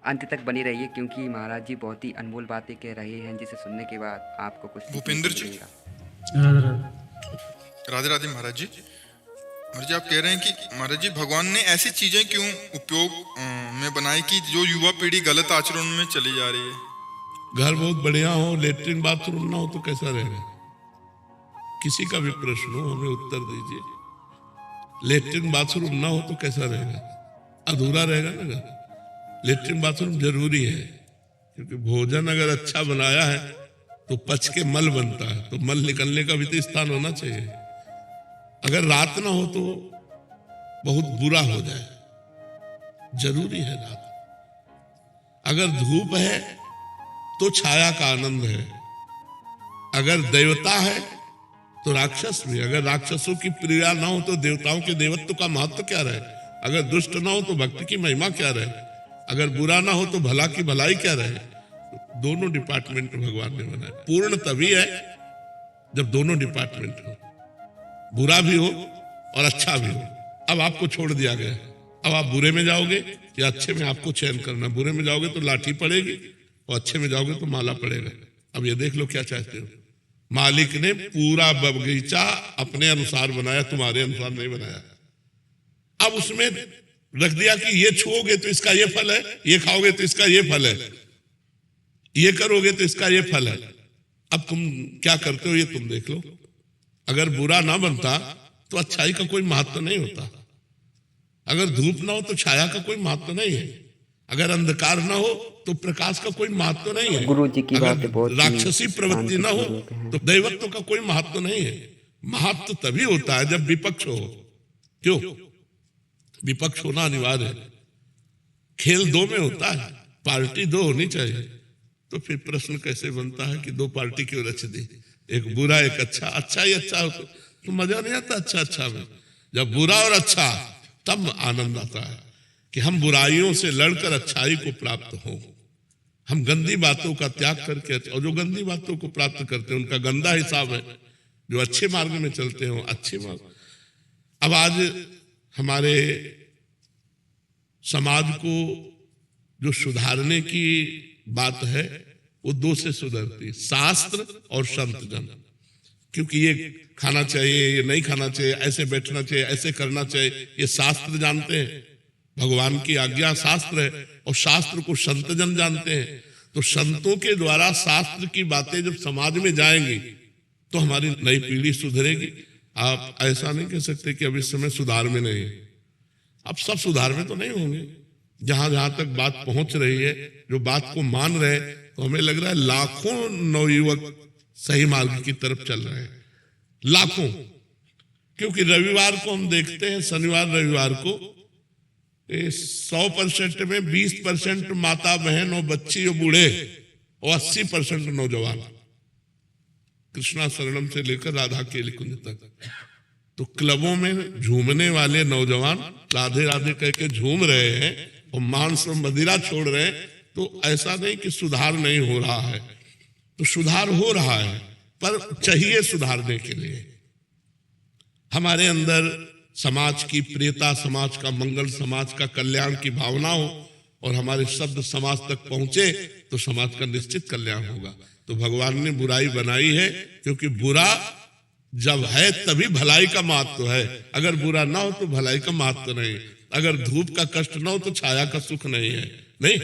अंत तक बनी रहिए, क्योंकि महाराज जी बहुत ही अनमोल बातें कह रहे हैं, जिसे सुनने के बाद आपको कुछ सीखने भूपेंद्र को जी, मिलेगा। राधे राधे। राधे राधे महाराज जी। महाराज जी, आप कह रहे हैं कि महाराज जी भगवान ने ऐसी चीजें क्यों उपयोग में बनाई कि जो युवा पीढ़ी गलत आचरण में चली जा रही है। घर बहुत बढ़िया हो, लेटरिन बाथरूम ना हो तो कैसा रहेगा? किसी का भी प्रश्न हो हमें उत्तर दीजिए। लेटरिन बाथरूम ना हो तो कैसा रहेगा? अधूरा रहेगा ना घर। लेटरिन बाथरूम जरूरी है, क्योंकि भोजन अगर अच्छा बनाया है तो पच के मल बनता है, तो मल निकलने का भी तो स्थान होना चाहिए। अगर रात ना हो तो बहुत बुरा हो जाए, जरूरी है रात। अगर धूप है तो छाया का आनंद है। अगर देवता है तो राक्षस भी। अगर राक्षसों की प्रिया ना हो तो देवताओं के देवत्व का महत्व क्या रहे? अगर दुष्ट ना हो तो भक्ति की महिमा क्या रहे? अगर बुरा ना हो तो भला की भलाई क्या रहे? दोनों डिपार्टमेंट भगवान ने बनाए। पूर्ण तभी है जब दोनों डिपार्टमेंट हो, बुरा भी हो और अच्छा भी हो। अब आपको छोड़ दिया गया, अब आप बुरे में जाओगे या अच्छे में आपको चयन करना। बुरे में जाओगे तो लाठी पड़ेगी और अच्छे में जाओगे तो माला पड़ेगा। अब ये देख लो क्या चाहते हो। मालिक ने पूरा बगीचा अपने अनुसार बनाया, तुम्हारे अनुसार नहीं बनाया। अब उसमें रख दिया कि ये छुओगे तो इसका ये फल है, ये खाओगे तो इसका ये फल है, ये करोगे तो इसका ये फल है। अब तुम क्या करते हो ये तुम देख लो। अगर बुरा ना बनता तो अच्छाई का कोई महत्व नहीं होता। अगर धूप ना हो तो छाया का कोई महत्व नहीं है। अगर अंधकार ना हो तो प्रकाश का कोई महत्व नहीं है। गुरु जी की बातें अगर बहुत ही राक्षसी प्रवृत्ति ना हो शांतिपूर्वक हैं। तो दैवत्व का कोई महत्व नहीं है। महत्व तभी होता है जब विपक्ष हो। क्यों? विपक्ष होना अनिवार्य है। खेल दो में होता है, पार्टी दो होनी चाहिए। तो फिर प्रश्न कैसे बनता है कि दो पार्टी क्यों रच दी? एक बुरा एक अच्छा। अच्छा ही अच्छा हो तो मजा नहीं आता। अच्छा अच्छा में जब बुरा और अच्छा, तब आनंद आता है कि हम बुराइयों से लड़कर अच्छाई को प्राप्त हो। हम गंदी बातों का त्याग करके, और जो गंदी बातों को प्राप्त करते हैं उनका गंदा हिसाब है। जो अच्छे मार्ग में चलते हो अच्छे मार्ग। अब आज हमारे समाज को जो सुधारने की बात है वो दो से सुधरती, शास्त्र और संत जन। क्योंकि ये खाना चाहिए, ये नहीं खाना चाहिए, ऐसे बैठना चाहिए, ऐसे करना चाहिए, ये शास्त्र जानते हैं। भगवान की आज्ञा शास्त्र है और शास्त्र को संत जन जानते हैं। तो संतों के द्वारा शास्त्र की बातें जब समाज में जाएंगी तो हमारी नई पीढ़ी सुधरेगी। आप ऐसा नहीं कह सकते कि अब इस समय सुधार में नहीं। अब सब सुधार में तो नहीं होंगे। जहां जहां तक बात पहुंच रही है, जो बात को मान रहे हैं, तो हमें लग रहा है लाखों नवयुवक सही मार्ग की तरफ चल रहे हैं। लाखों। क्योंकि रविवार को हम देखते हैं, शनिवार रविवार को 100% में 20% माता बहन और बच्ची और बूढ़े और 80% नौजवान, कृष्णा शरणम से लेकर राधा केली कुंज तक। तो क्लबों में झूमने वाले नौजवान राधे राधे कह के झूम रहे हैं और मांस और मदिरा छोड़ रहे हैं। तो ऐसा नहीं कि सुधार नहीं हो रहा है, तो सुधार हो रहा है, पर चाहिए सुधारने के लिए हमारे अंदर समाज की प्रियता, समाज का मंगल, समाज का कल्याण की भावना हो और हमारे शब्द समाज तक पहुंचे तो समाज का निश्चित कल्याण होगा। तो भगवान ने बुराई बनाई है क्योंकि बुरा जब है तभी भलाई का महत्व है। अगर बुरा ना हो तो भलाई का महत्व नहीं। अगर धूप का कष्ट ना हो तो छाया का सुख नहीं है। नहीं,